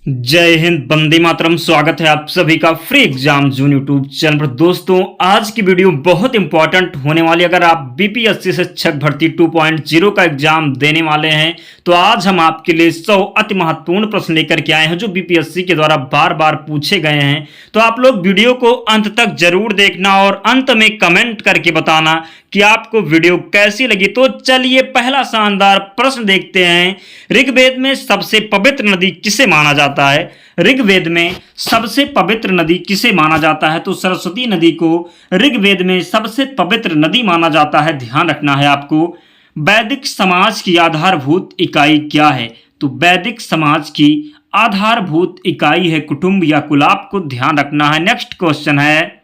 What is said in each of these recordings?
जय हिंद, वंदे मातरम। स्वागत है आप सभी का फ्री एग्जाम जून यूट्यूब चैनल पर। दोस्तों, आज की वीडियो बहुत इंपॉर्टेंट होने वाली है। अगर आप बीपीएससी से शिक्षक भर्ती 2.0 का एग्जाम देने वाले हैं तो आज हम आपके लिए 100 अति महत्वपूर्ण प्रश्न लेकर के आए हैं जो बीपीएससी के द्वारा बार बार पूछे गए हैं। तो आप लोग वीडियो को अंत तक जरूर देखना और अंत में कमेंट करके बताना कि आपको वीडियो कैसी लगी। तो चलिए पहला शानदार प्रश्न देखते हैं। ऋग्वेद में सबसे पवित्र नदी किसे माना जाता है? ऋग्वेद में सबसे पवित्र नदी किसे माना जाता है? तो सरस्वती नदी को ऋग्वेद में सबसे पवित्र नदी माना जाता है। ध्यान रखना है आपको। वैदिक समाज की आधारभूत इकाई क्या है? तो वैदिक समाज की आधारभूत इकाई है कुटुंब या कुल। आपको ध्यान रखना है। नेक्स्ट क्वेश्चन है,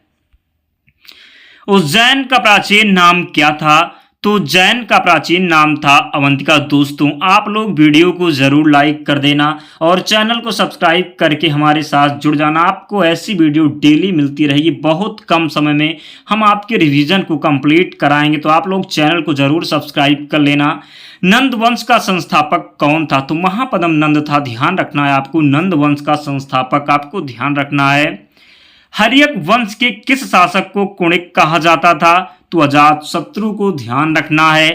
उज्जैन का प्राचीन नाम क्या था? तो उज्जैन का प्राचीन नाम था अवंतिका। दोस्तों, आप लोग वीडियो को जरूर लाइक कर देना और चैनल को सब्सक्राइब करके हमारे साथ जुड़ जाना। आपको ऐसी वीडियो डेली मिलती रहेगी। बहुत कम समय में हम आपके रिवीजन को कंप्लीट कराएंगे, तो आप लोग चैनल को जरूर सब्सक्राइब कर लेना। नंद वंश का संस्थापक कौन था? तो महापद्म नंद था। ध्यान रखना है आपको। नंद वंश का संस्थापक आपको ध्यान रखना है। हर्यक वंश के किस शासक को कुणिक कहा जाता था? तो अजात शत्रु को ध्यान रखना है।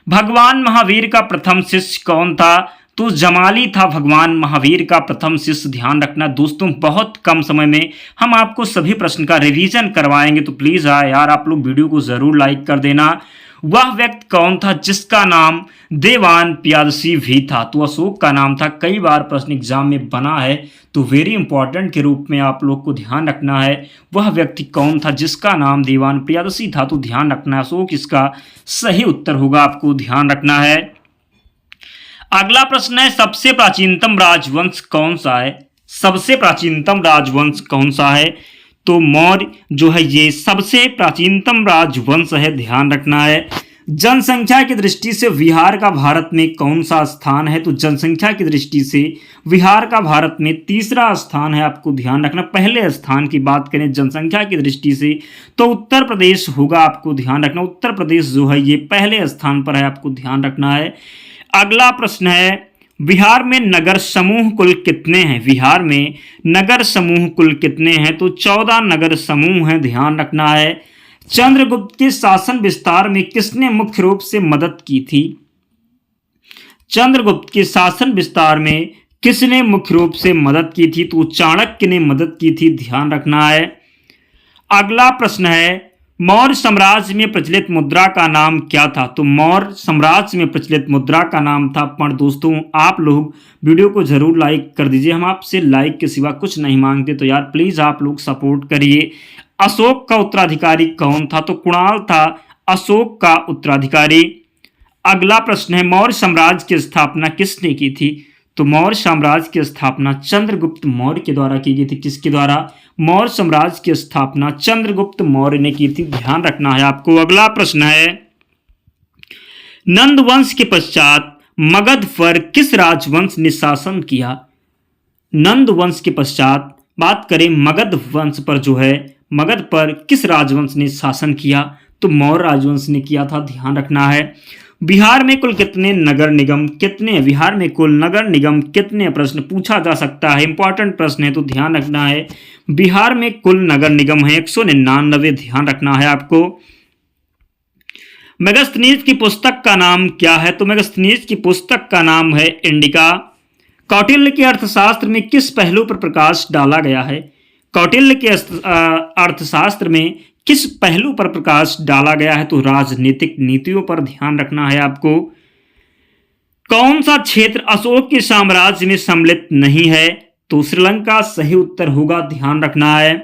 भगवान महावीर का प्रथम शिष्य कौन था? तो जमाली था भगवान महावीर का प्रथम शिष्य। ध्यान रखना दोस्तों, बहुत कम समय में हम आपको सभी प्रश्न का रिवीजन करवाएंगे, तो प्लीज यार आप लोग वीडियो को जरूर लाइक कर देना। वह व्यक्ति कौन था जिसका नाम देवान प्यादशी भी था? तो अशोक का नाम था। कई बार प्रश्न एग्जाम में बना है, तो वेरी इंपॉर्टेंट के रूप में आप लोग को ध्यान रखना है। वह व्यक्ति कौन था जिसका नाम देवान प्यादशी था? तो ध्यान रखना है अशोक इसका सही उत्तर होगा। आपको ध्यान रखना है। अगला प्रश्न है, सबसे प्राचीनतम राजवंश कौन सा है? सबसे प्राचीनतम राजवंश कौन सा है? तो मौर्य जो है ये सबसे प्राचीनतम राजवंश है। ध्यान रखना है। जनसंख्या की दृष्टि से बिहार का भारत में कौन सा स्थान है? तो जनसंख्या की दृष्टि से बिहार का भारत में तीसरा स्थान है। आपको ध्यान रखना। पहले स्थान की बात करें जनसंख्या की दृष्टि से तो उत्तर प्रदेश होगा। आपको ध्यान रखना। उत्तर प्रदेश जो है ये पहले स्थान पर है। आपको ध्यान रखना है। अगला प्रश्न है, बिहार में नगर समूह कुल कितने हैं? बिहार में नगर समूह कुल कितने हैं? तो 14 नगर समूह हैं। ध्यान रखना है। चंद्रगुप्त के शासन विस्तार में किसने मुख्य रूप से मदद की थी? चंद्रगुप्त के शासन विस्तार में किसने मुख्य रूप से मदद की थी? तो चाणक्य ने मदद की थी। ध्यान रखना है। अगला प्रश्न है, मौर्य साम्राज्य में प्रचलित मुद्रा का नाम क्या था? तो मौर्य साम्राज्य में प्रचलित मुद्रा का नाम था। पर दोस्तों, आप लोग वीडियो को जरूर लाइक कर दीजिए। हम आपसे लाइक के सिवा कुछ नहीं मांगते, तो यार प्लीज आप लोग सपोर्ट करिए। अशोक का उत्तराधिकारी कौन था? तो कुणाल था अशोक का उत्तराधिकारी। अगला प्रश्न है, मौर्य साम्राज्य की स्थापना किसने की थी? तो मौर्य साम्राज्य की स्थापना चंद्रगुप्त मौर्य के द्वारा की गई थी। किसके द्वारा? मौर्य साम्राज्य की स्थापना चंद्रगुप्त मौर्य ने की थी। ध्यान रखना है आपको। अगला प्रश्न है, नंद वंश के पश्चात मगध पर किस राजवंश ने शासन किया? नंद वंश के पश्चात बात करें मगध वंश पर जो है, मगध पर किस राजवंश ने शासन किया? तो मौर्य राजवंश ने किया था। ध्यान रखना है। बिहार में कुल कितने नगर निगम कितने? बिहार में कुल नगर निगम कितने? प्रश्न पूछा जा सकता है। इंपॉर्टेंट प्रश्न है, तो ध्यान रखना है। बिहार में कुल नगर निगम है 199। ध्यान रखना है आपको। मेगास्थनीज की पुस्तक का नाम क्या है? तो मेगास्थनीज की पुस्तक का नाम है इंडिका। कौटिल्य के अर्थशास्त्र में किस पहलू पर प्रकाश डाला गया है? कौटिल्य के अर्थशास्त्र में किस पहलू पर प्रकाश डाला गया है? तो राजनीतिक नीतियों पर। ध्यान रखना है आपको। कौन सा क्षेत्र अशोक के साम्राज्य में सम्मिलित नहीं है? तो श्रीलंका सही उत्तर होगा। ध्यान रखना है।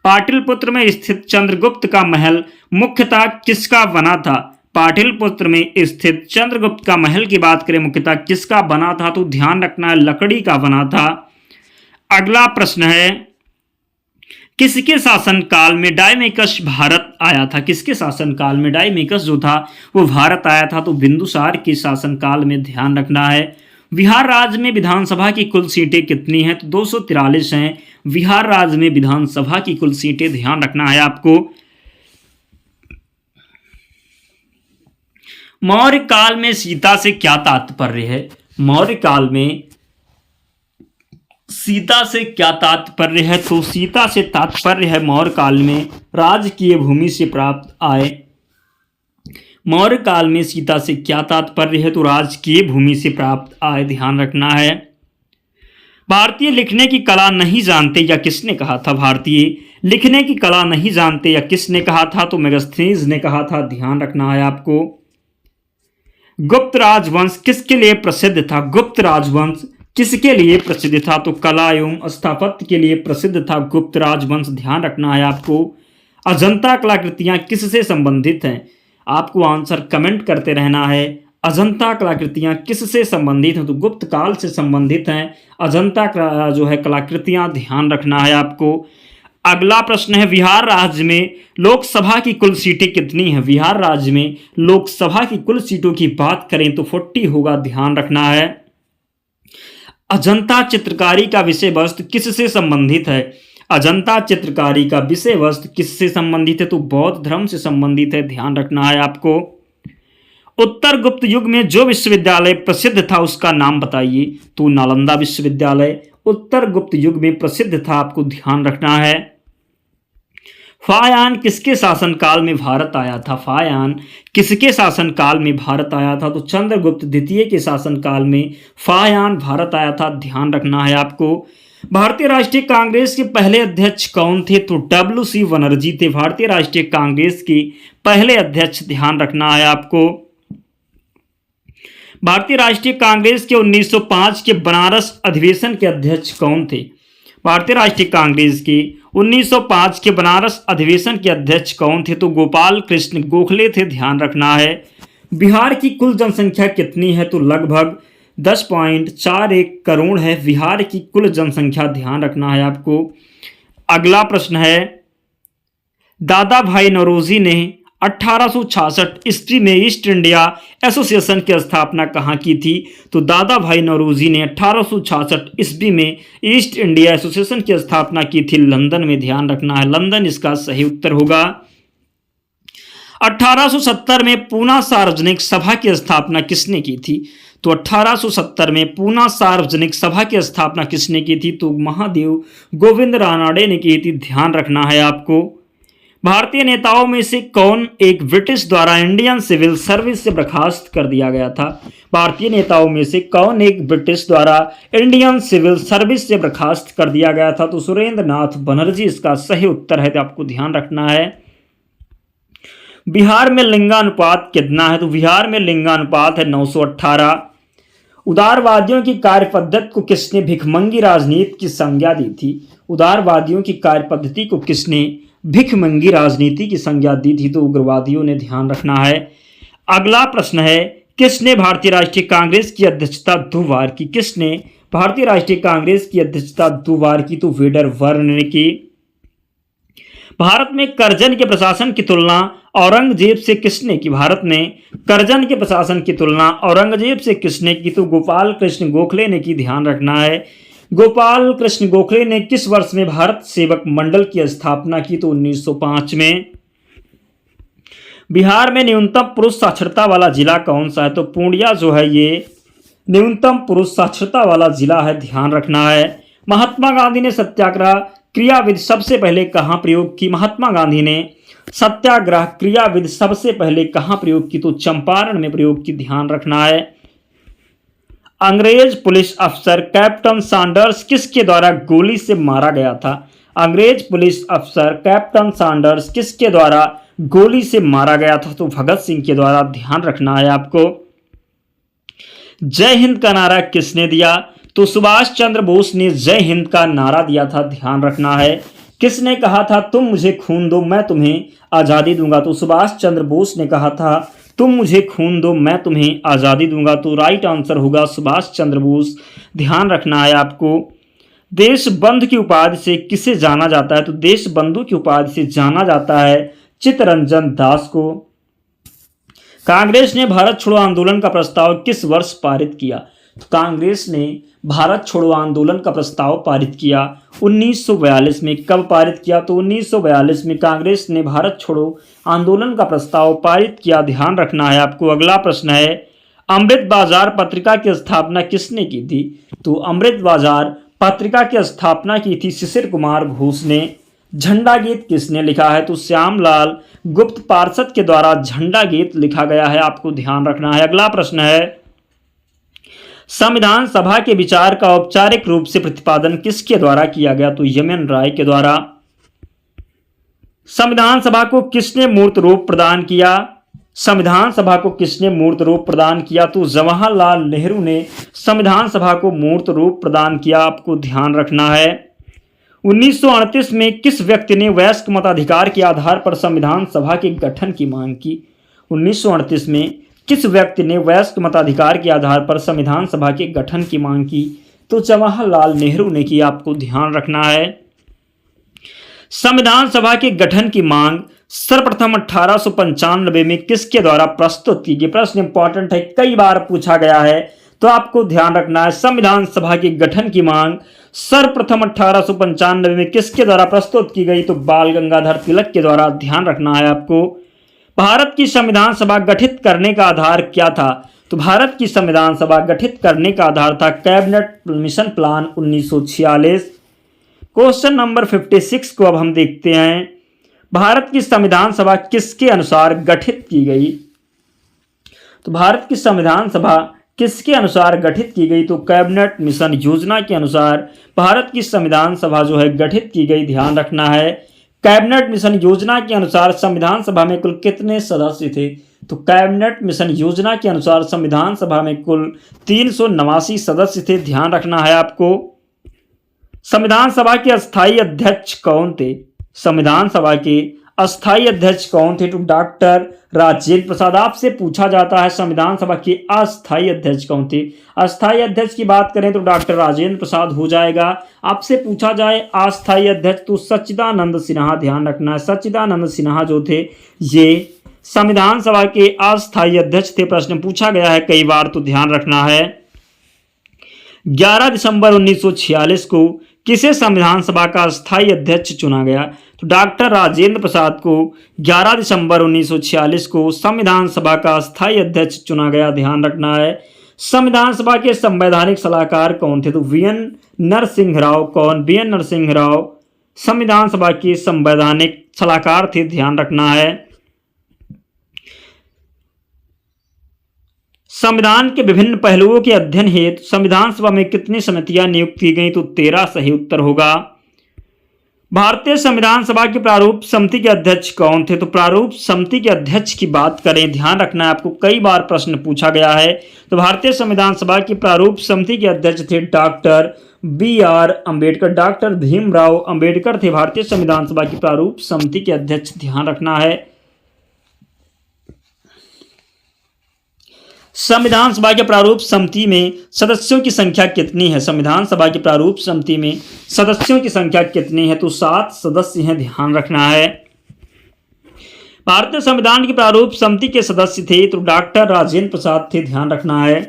पाटलिपुत्र में स्थित चंद्रगुप्त का महल मुख्यतः किसका बना था? पाटलिपुत्र में स्थित चंद्रगुप्त का महल की बात करें मुख्यतः किसका बना था? तो ध्यान रखना है लकड़ी का बना था। अगला प्रश्न है, किसके शासन काल में डायमेकस भारत आया था? किसके शासन काल में डायमेकस जो था वो भारत आया था? तो बिंदुसार के शासन काल में। ध्यान रखना है। बिहार राज्य में विधानसभा की कुल सीटें कितनी हैं? तो 243 हैं। बिहार राज्य में विधानसभा की कुल सीटें। ध्यान रखना है आपको। मौर्य काल में सीता से क्या तात्पर्य है? मौर्य काल में सीता से क्या तात्पर्य है? तो सीता से तात्पर्य है मौर्य काल में राजकीय भूमि से प्राप्त आय। मौर्य काल में सीता से क्या तात्पर्य है? तो राजकीय भूमि से प्राप्त आय, ध्यान रखना है। भारतीय लिखने की कला नहीं जानते या किसने कहा था? भारतीय लिखने की कला नहीं जानते या किसने कहा था? तो मेगास्थनीज ने कहा था, ध्यान रखना है आपको। गुप्त राजवंश किसके लिए प्रसिद्ध था? गुप्त राजवंश किसके लिए प्रसिद्ध था? तो कला एवं स्थापत्य के लिए प्रसिद्ध था गुप्त राजवंश, ध्यान रखना है आपको। अजंता कलाकृतियां किससे संबंधित हैं? आपको आंसर कमेंट करते रहना है। अजंता कलाकृतियां किससे संबंधित हैं? तो गुप्त काल से संबंधित हैं अजंता जो है कलाकृतियां, ध्यान रखना है आपको। अगला प्रश्न है, बिहार राज्य में लोकसभा की कुल सीटें कितनी हैं? बिहार राज्य में लोकसभा की कुल सीटों की बात करें तो 40 होगा, ध्यान रखना है। अजंता चित्रकारी का विषय वस्तु किससे संबंधित है? अजंता चित्रकारी का विषय वस्तु किससे संबंधित है? तो बौद्ध धर्म से संबंधित है, ध्यान रखना है आपको। उत्तर गुप्त युग में जो विश्वविद्यालय प्रसिद्ध था उसका नाम बताइए। तो नालंदा विश्वविद्यालय उत्तर गुप्त युग में प्रसिद्ध था, आपको ध्यान रखना है। फायान किसके शासनकाल में भारत आया था? फायान किसके शासनकाल में भारत आया था? तो चंद्रगुप्त द्वितीय के शासनकाल में फायान भारत आया था, ध्यान रखना है आपको। भारतीय राष्ट्रीय कांग्रेस के पहले अध्यक्ष कौन थे? तो WC बनर्जी थे भारतीय राष्ट्रीय कांग्रेस के पहले अध्यक्ष, ध्यान रखना है आपको। भारतीय राष्ट्रीय कांग्रेस के 1905 के बनारस अधिवेशन के अध्यक्ष कौन थे? भारतीय राष्ट्रीय कांग्रेस के 1905 के बनारस अधिवेशन के अध्यक्ष कौन थे? तो गोपाल कृष्ण गोखले थे, ध्यान रखना है। बिहार की कुल जनसंख्या कितनी है? तो लगभग 10.41 करोड़ है बिहार की कुल जनसंख्या, ध्यान रखना है आपको। अगला प्रश्न है, दादा भाई नौरोजी ने 1866 ईस्वी में ईस्ट इंडिया एसोसिएशन की स्थापना कहाँ की थी? तो दादा भाई नौरोजी ने 1866 ईस्वी में ईस्ट इंडिया एसोसिएशन की स्थापना की थी लंदन में, ध्यान रखना है। लंदन इसका सही उत्तर होगा। 1870 में पूना सार्वजनिक सभा की स्थापना किसने की थी? तो 1870 में पूना सार्वजनिक सभा की स्थापना किसने की थी? तो महादेव गोविंद रानाडे ने की थी, ध्यान रखना है आपको। भारतीय नेताओं में से कौन एक ब्रिटिश द्वारा इंडियन सिविल सर्विस से बर्खास्त कर दिया गया था? भारतीय नेताओं में से कौन एक ब्रिटिश द्वारा इंडियन सिविल सर्विस से बर्खास्त कर दिया गया था? तो सुरेंद्र नाथ बनर्जी इसका सही उत्तर है, तो आपको ध्यान रखना है। बिहार में लिंगानुपात कितना है? तो बिहार में लिंगानुपात है 918। उदारवादियों की कार्य पद्धति को किसने भिखमंगी राजनीति की संज्ञा दी थी? उदारवादियों की कार्य पद्धति को किसने भिखमंगी राजनीति की संज्ञा दी थी? तो उग्रवादियों ने, ध्यान रखना है। अगला प्रश्न है, किसने भारतीय राष्ट्रीय कांग्रेस की अध्यक्षता 2 बार की? किसने भारतीय राष्ट्रीय कांग्रेस की अध्यक्षता 2 बार की? तो वेडरवर्न ने की। भारत में करजन के प्रशासन की तुलना औरंगजेब से किसने की? भारत में करजन के प्रशासन की तुलना औरंगजेब से किसने की? तो गोपाल कृष्ण गोखले ने की, ध्यान रखना है। गोपाल कृष्ण गोखले ने किस वर्ष में भारत सेवक मंडल की स्थापना की? तो 1905 में। बिहार में न्यूनतम पुरुष साक्षरता वाला जिला कौन सा है? तो पूर्णिया जो है ये न्यूनतम पुरुष साक्षरता वाला जिला है, ध्यान रखना है। महात्मा गांधी ने सत्याग्रह क्रियाविधि सबसे पहले कहाँ प्रयोग की? महात्मा गांधी ने सत्याग्रह क्रियाविधि सबसे पहले कहाँ प्रयोग की? तो चंपारण में प्रयोग की, ध्यान रखना है। अंग्रेज पुलिस अफसर कैप्टन सैंडर्स किसके द्वारा गोली से मारा गया था? अंग्रेज पुलिस अफसर कैप्टन सैंडर्स किसके द्वारा गोली से मारा गया था? तो भगत सिंह के द्वारा, ध्यान रखना है आपको। जय हिंद का नारा किसने दिया? तो सुभाष चंद्र बोस ने जय हिंद का नारा दिया था, ध्यान रखना है। किसने कहा था तुम मुझे खून दो मैं तुम्हें आज़ादी दूंगा? तो सुभाष चंद्र बोस ने कहा था तुम मुझे खून दो मैं तुम्हें आज़ादी दूंगा। तो राइट आंसर होगा सुभाष चंद्र बोस, ध्यान रखना है आपको। देश बंधु की उपाधि से किसे जाना जाता है? तो देश बंधु की उपाधि से जाना जाता है चित्तरंजन दास को। कांग्रेस ने भारत छोड़ो आंदोलन का प्रस्ताव किस वर्ष पारित किया? तो कांग्रेस ने भारत छोड़ो आंदोलन का प्रस्ताव पारित किया 1942 में। कब पारित किया? तो 1942 में कांग्रेस ने भारत छोड़ो आंदोलन का प्रस्ताव पारित किया, ध्यान रखना है आपको। अगला प्रश्न है, अमृत बाजार पत्रिका की स्थापना किसने की थी? तो अमृत बाजार पत्रिका की स्थापना की थी शिशिर कुमार घोष ने। झंडा गीत किसने लिखा है? तो श्यामलाल गुप्त पार्षद के द्वारा झंडा गीत लिखा गया है, आपको ध्यान रखना है। अगला प्रश्न है, संविधान सभा के विचार का औपचारिक रूप से प्रतिपादन किसके द्वारा किया गया? तो यमन राय के द्वारा। संविधान सभा को किसने मूर्त रूप प्रदान किया? संविधान सभा को किसने मूर्त रूप प्रदान किया? तो जवाहरलाल नेहरू ने संविधान सभा को मूर्त रूप प्रदान किया, आपको ध्यान रखना है। 1938 में किस व्यक्ति ने वयस्क मताधिकार के आधार पर संविधान सभा के गठन की मांग की? 1938 में किस व्यक्ति ने वयस्क मताधिकार के आधार पर संविधान सभा के गठन की मांग की? तो जवाहरलाल नेहरू ने की, आपको ध्यान रखना है। संविधान सभा के गठन की मांग सर्वप्रथम 1895 में किसके द्वारा प्रस्तुत की गई? प्रश्न इंपॉर्टेंट है, कई बार पूछा गया है, तो आपको ध्यान रखना है। संविधान सभा के गठन की मांग सर्वप्रथम 1895 में किसके द्वारा प्रस्तुत की गई? तो बाल गंगाधर तिलक के द्वारा, ध्यान रखना है आपको। भारत की संविधान सभा गठित करने का आधार क्या था? तो भारत की संविधान सभा गठित करने का आधार था cabinet mission plan 1946। Question number 56 को अब हम देखते हैं। भारत की संविधान सभा किसके अनुसार गठित की गई? तो भारत की संविधान सभा किसके अनुसार गठित की गई? तो कैबिनेट मिशन योजना के अनुसार भारत की संविधान सभा जो है गठित की गई, ध्यान रखना है। कैबिनेट मिशन योजना के अनुसार संविधान सभा में कुल कितने सदस्य थे? तो कैबिनेट मिशन योजना के अनुसार संविधान सभा में कुल 389 सदस्य थे, ध्यान रखना है आपको। संविधान सभा के अस्थायी अध्यक्ष कौन थे? संविधान सभा के अस्थायी अध्यक्ष कौन थे? तो डॉक्टर राजेंद्र प्रसाद। आपसे पूछा जाता है संविधान सभा के अस्थायी अध्यक्ष कौन थे? अस्थायी अध्यक्ष की बात करें तो डॉक्टर राजेंद्र प्रसाद हो जाएगा। आपसे पूछा जाए अस्थायी अध्यक्ष तो सच्चिदानंद सिन्हा, ध्यान रखना है। सच्चिदानंद सिन्हा जो थे ये संविधान सभा के अस्थायी अध्यक्ष थे। प्रश्न पूछा गया है कई बार, तो ध्यान रखना है। 11 दिसंबर 1946 को किसे संविधान सभा का अस्थायी अध्यक्ष चुना गया? तो डॉक्टर राजेंद्र प्रसाद को 11 दिसंबर 1946 को संविधान सभा का अस्थायी अध्यक्ष चुना गया, ध्यान रखना है। संविधान सभा के संवैधानिक सलाहकार कौन थे? तो वीएन नरसिंह राव। कौन? वीएन नरसिंह राव संविधान सभा के संवैधानिक सलाहकार थे, ध्यान रखना है। संविधान के विभिन्न पहलुओं के अध्ययन हेतु संविधान सभा में कितनी समितियां नियुक्त की गई? तो 13 सही उत्तर होगा। भारतीय संविधान सभा की प्रारूप समिति के अध्यक्ष कौन थे? तो प्रारूप समिति के अध्यक्ष की बात करें, ध्यान रखना है आपको, कई बार प्रश्न पूछा गया है। तो भारतीय संविधान सभा की प्रारूप समिति के अध्यक्ष थे doctor BR Ambedkar. Doctor Bhimrao Ambedkar थे भारतीय संविधान सभा की प्रारूप समिति के अध्यक्ष, ध्यान रखना है। संविधान सभा के प्रारूप समिति में सदस्यों की संख्या कितनी है? संविधान सभा की प्रारूप समिति में सदस्यों की संख्या कितनी है? तो 7 सदस्य हैं, ध्यान रखना है। भारतीय संविधान की प्रारूप समिति के सदस्य थे तो डॉक्टर राजेंद्र प्रसाद थे, ध्यान रखना है।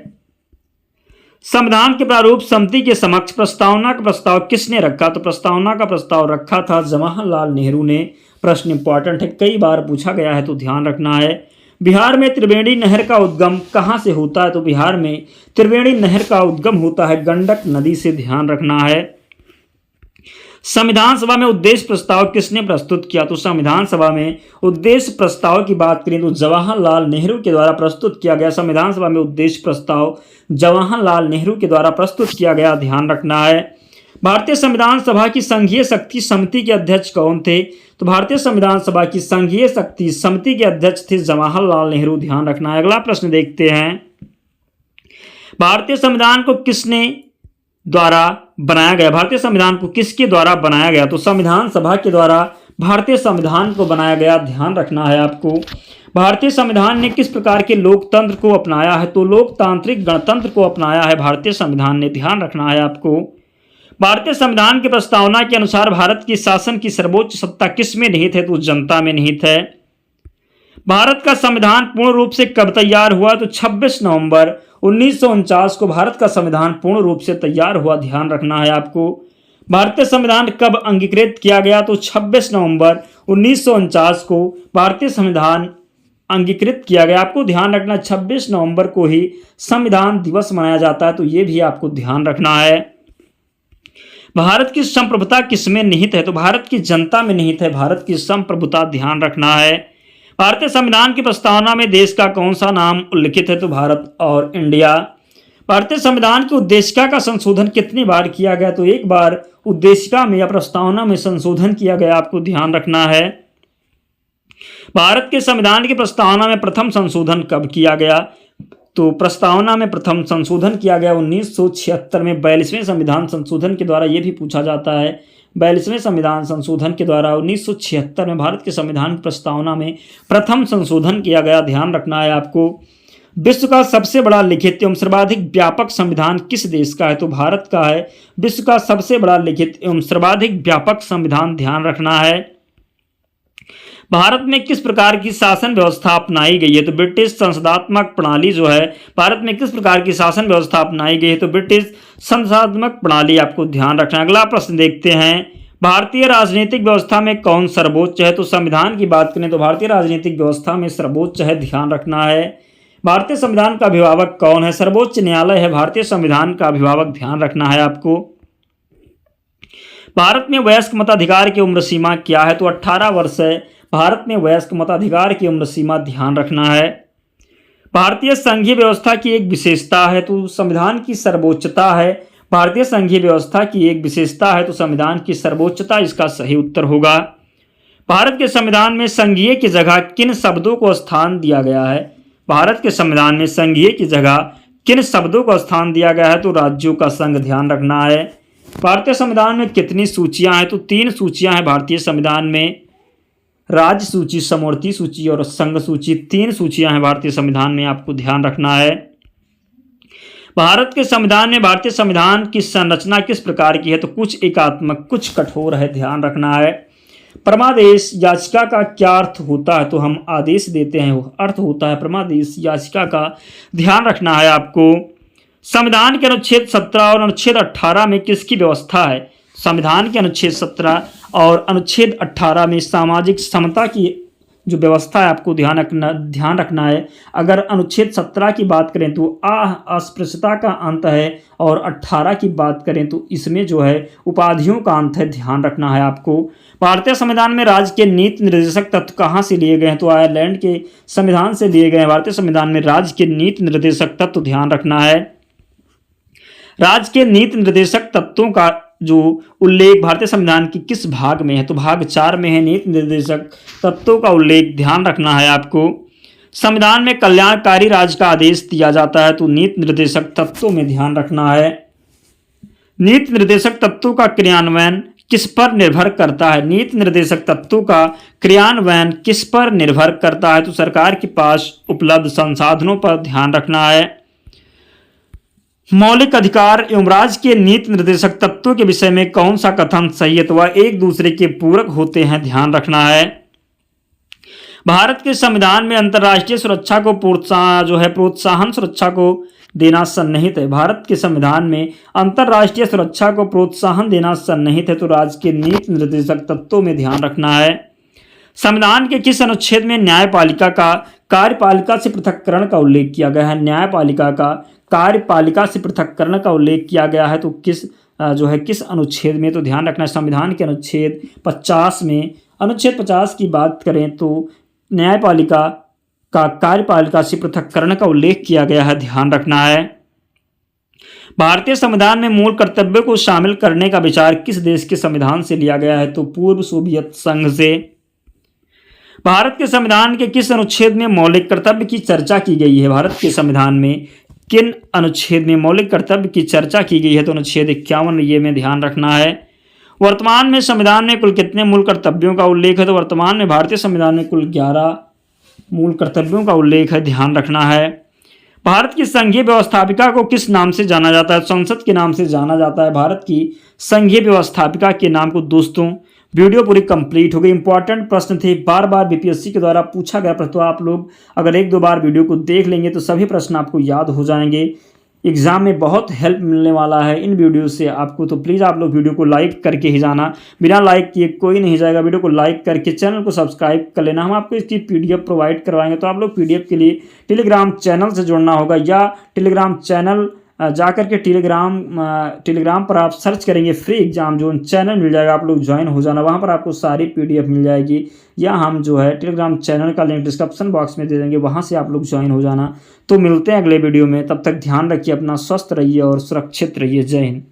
संविधान के प्रारूप समिति के समक्ष प्रस्तावना का प्रस्ताव किसने रखा? तो प्रस्तावना का प्रस्ताव रखा था जवाहरलाल नेहरू ने। प्रश्न इंपॉर्टेंट है, कई बार पूछा गया है, तो ध्यान रखना है। बिहार में त्रिवेणी नहर का उद्गम कहाँ से होता है? तो बिहार में त्रिवेणी नहर का उद्गम होता है गंडक नदी से, ध्यान रखना है। संविधान सभा में उद्देश्य प्रस्ताव किसने प्रस्तुत किया? तो संविधान सभा में उद्देश्य प्रस्ताव की बात करें तो जवाहरलाल नेहरू के द्वारा प्रस्तुत किया गया। संविधान सभा में उद्देश्य प्रस्ताव जवाहरलाल नेहरू के द्वारा प्रस्तुत किया गया, ध्यान रखना है। भारतीय संविधान सभा की संघीय शक्ति समिति के अध्यक्ष कौन थे? तो भारतीय संविधान सभा की संघीय शक्ति समिति के अध्यक्ष थे जवाहरलाल नेहरू, ध्यान रखना है। अगला प्रश्न देखते हैं। भारतीय संविधान को किसने द्वारा बनाया गया? भारतीय संविधान को किसके द्वारा बनाया गया? तो संविधान सभा के द्वारा भारतीय संविधान को बनाया गया, ध्यान रखना है आपको। भारतीय संविधान ने किस प्रकार के लोकतंत्र को अपनाया है? तो लोकतांत्रिक गणतंत्र को अपनाया है भारतीय संविधान ने, ध्यान रखना है आपको। भारतीय संविधान की प्रस्तावना के अनुसार भारत की शासन की सर्वोच्च सत्ता किस में निहित है? तो जनता में निहित है। भारत का संविधान पूर्ण रूप से कब तैयार हुआ? तो 26 नवंबर 1949 को भारत का संविधान पूर्ण रूप से तैयार हुआ, ध्यान रखना है आपको। भारतीय संविधान कब अंगीकृत किया गया? तो 26 नवंबर 1949 को भारतीय संविधान अंगीकृत किया गया। आपको ध्यान रखना 26 नवंबर को ही संविधान दिवस मनाया जाता है, तो ये भी आपको ध्यान रखना है। भारत की संप्रभुता किसमें निहित है? तो भारत की जनता में निहित है भारत की संप्रभुता, ध्यान रखना है। भारतीय संविधान की प्रस्तावना में देश का कौन सा नाम उल्लिखित है? तो भारत और इंडिया। भारतीय संविधान की उद्देशिका का संशोधन कितनी बार किया गया? तो एक बार उद्देशिका में या प्रस्तावना में संशोधन किया गया, आपको ध्यान रखना है। भारत के संविधान की प्रस्तावना में प्रथम संशोधन कब किया गया? तो प्रस्तावना में प्रथम संशोधन किया गया 1976 में 42वें संविधान संशोधन के द्वारा। ये भी पूछा जाता है, 42वें संविधान संशोधन के द्वारा 1976 में भारत के संविधान की प्रस्तावना में प्रथम संशोधन किया गया, ध्यान रखना है आपको। विश्व का सबसे बड़ा लिखित एवं सर्वाधिक व्यापक संविधान किस देश का है? तो भारत का है विश्व का सबसे बड़ा लिखित एवं सर्वाधिक व्यापक संविधान, ध्यान रखना है। भारत में किस प्रकार की शासन व्यवस्था अपनाई गई है? तो ब्रिटिश संसदात्मक प्रणाली जो है, भारत में किस प्रकार की शासन व्यवस्था अपनाई गई है? तो ब्रिटिश संसदात्मक प्रणाली, आपको ध्यान रखना। अगला प्रश्न देखते हैं, भारतीय राजनीतिक व्यवस्था में कौन सर्वोच्च है? तो संविधान की बात करें तो भारतीय राजनीतिक व्यवस्था में सर्वोच्च है, ध्यान रखना है। भारतीय संविधान का अभिभावक कौन है? सर्वोच्च न्यायालय है भारतीय संविधान का अभिभावक, ध्यान रखना है आपको। भारत में वयस्क मताधिकार की उम्र सीमा क्या है? तो 18 वर्ष है भारत में वयस्क मताधिकार की उम्र सीमा, ध्यान रखना है। भारतीय संघीय व्यवस्था की एक विशेषता है, तो संविधान की सर्वोच्चता है। भारतीय संघीय व्यवस्था की एक विशेषता है, तो संविधान की सर्वोच्चता इसका सही उत्तर होगा। भारत के संविधान में संघीय की जगह किन शब्दों को स्थान दिया गया है? भारत के संविधान में संघीय की जगह किन शब्दों को स्थान दिया गया है? तो राज्यों का संघ, ध्यान रखना है। भारतीय संविधान में कितनी सूचियां हैं? तो 3 सूचियां हैं भारतीय संविधान में, राज्य सूची, समवर्ती सूची और संघ सूची। 3 सूचियां हैं भारतीय संविधान में, आपको ध्यान रखना है। भारत के संविधान में भारतीय संविधान की संरचना किस प्रकार की है? तो कुछ एकात्मक, कुछ कठोर है, ध्यान रखना है। परमादेश याचिका का क्या अर्थ होता है? तो हम आदेश देते हैं, वो अर्थ होता है परमादेश याचिका का, ध्यान रखना है आपको। संविधान के अनुच्छेद 17 और अनुच्छेद 18 में किसकी व्यवस्था है? संविधान के अनुच्छेद 17 और अनुच्छेद 18 में सामाजिक समता की जो व्यवस्था है, आपको ध्यान रखना है। अगर अनुच्छेद 17 की बात करें तो अस्पृश्यता का अंत है, और 18 की बात करें तो इसमें जो है उपाधियों का अंत है, ध्यान रखना है आपको। भारतीय संविधान में राज्य के नीति निर्देशक तत्व कहाँ से लिए गए हैं? तो आयरलैंड के संविधान से लिए गए हैं। भारतीय संविधान में राज्य के नीति निर्देशक तत्व, ध्यान रखना है। राज्य के नीति निर्देशक तत्वों का जो उल्लेख भारतीय संविधान की किस भाग में है? तो भाग 4 में है नीति निर्देशक तत्वों का उल्लेख, ध्यान रखना है आपको। संविधान में कल्याणकारी राज्य का आदेश दिया जाता है, तो नीति निर्देशक तत्वों में, ध्यान रखना है। नीति निर्देशक तत्वों का क्रियान्वयन किस पर निर्भर करता है? नीति निर्देशक तत्वों का क्रियान्वयन किस पर निर्भर करता है? तो सरकार के पास उपलब्ध संसाधनों पर, ध्यान रखना है। मौलिक अधिकार एवं राज्य के नीति निर्देशक तत्वों के विषय में कौन सा कथन सही है? तो वह एक दूसरे के पूरक होते हैं, ध्यान रखना है। भारत के संविधान में अंतर्राष्ट्रीय सुरक्षा को प्रोत्साहन सुरक्षा को देना सन्निहित है। भारत के संविधान में अंतर्राष्ट्रीय सुरक्षा को प्रोत्साहन देना सन्निहित है, तो राज्य के नीति निर्देशक तत्वों में, ध्यान रखना है। संविधान के किस अनुच्छेद में न्यायपालिका का कार्यपालिका से पृथक्करण का उल्लेख किया गया है? न्यायपालिका का कार्यपालिका से पृथक्करण का उल्लेख किया गया है, तो किस अनुच्छेद में? तो ध्यान रखना है संविधान के अनुच्छेद 50 में। अनुच्छेद 50 की बात करें तो न्यायपालिका का कार्यपालिका से पृथक्करण का उल्लेख किया गया है, ध्यान रखना है। भारतीय संविधान में मूल कर्तव्य को शामिल करने का विचार किस देश के संविधान से लिया गया है? तो पूर्व सोवियत संघ से। भारत के संविधान के किस अनुच्छेद में मौलिक कर्तव्य की चर्चा की गई है? भारत के संविधान में किन अनुच्छेद में मौलिक कर्तव्य की चर्चा की गई है? तो अनुच्छेद 51 ये में, ध्यान रखना है। वर्तमान में संविधान में कुल कितने मूल कर्तव्यों का उल्लेख है? तो वर्तमान में भारतीय संविधान में कुल 11 मूल कर्तव्यों का उल्लेख है, ध्यान रखना है। भारत की संघीय व्यवस्थापिका को किस नाम से जाना जाता है? संसद के नाम से जाना जाता है भारत की संघीय व्यवस्थापिका के नाम को। दोस्तों वीडियो पूरी कंप्लीट हो गई। इंपॉर्टेंट प्रश्न थे, बार बार बीपीएससी के द्वारा पूछा गया प्रश्न, तो आप लोग अगर 1-2 बार वीडियो को देख लेंगे तो सभी प्रश्न आपको याद हो जाएंगे। एग्जाम में बहुत हेल्प मिलने वाला है इन वीडियो से आपको, तो प्लीज़ आप लोग वीडियो को लाइक करके ही जाना। बिना लाइक किए कोई नहीं जाएगा। वीडियो को लाइक करके चैनल को सब्सक्राइब कर लेना। हम आपको इसकी पीडीएफ प्रोवाइड करवाएंगे, तो आप लोग पीडीएफ के लिए टेलीग्राम चैनल से जुड़ना होगा, या टेलीग्राम चैनल जाकर के टेलीग्राम पर आप सर्च करेंगे फ्री एग्ज़ाम जोन चैनल मिल जाएगा, आप लोग ज्वाइन हो जाना। वहाँ पर आपको सारी PDF मिल जाएगी, या हम जो है टेलीग्राम चैनल का लिंक डिस्क्रिप्शन बॉक्स में दे देंगे, वहाँ से आप लोग ज्वाइन हो जाना। तो मिलते हैं अगले वीडियो में, तब तक ध्यान रखिए अपना, स्वस्थ रहिए और सुरक्षित रहिए। जय हिंद।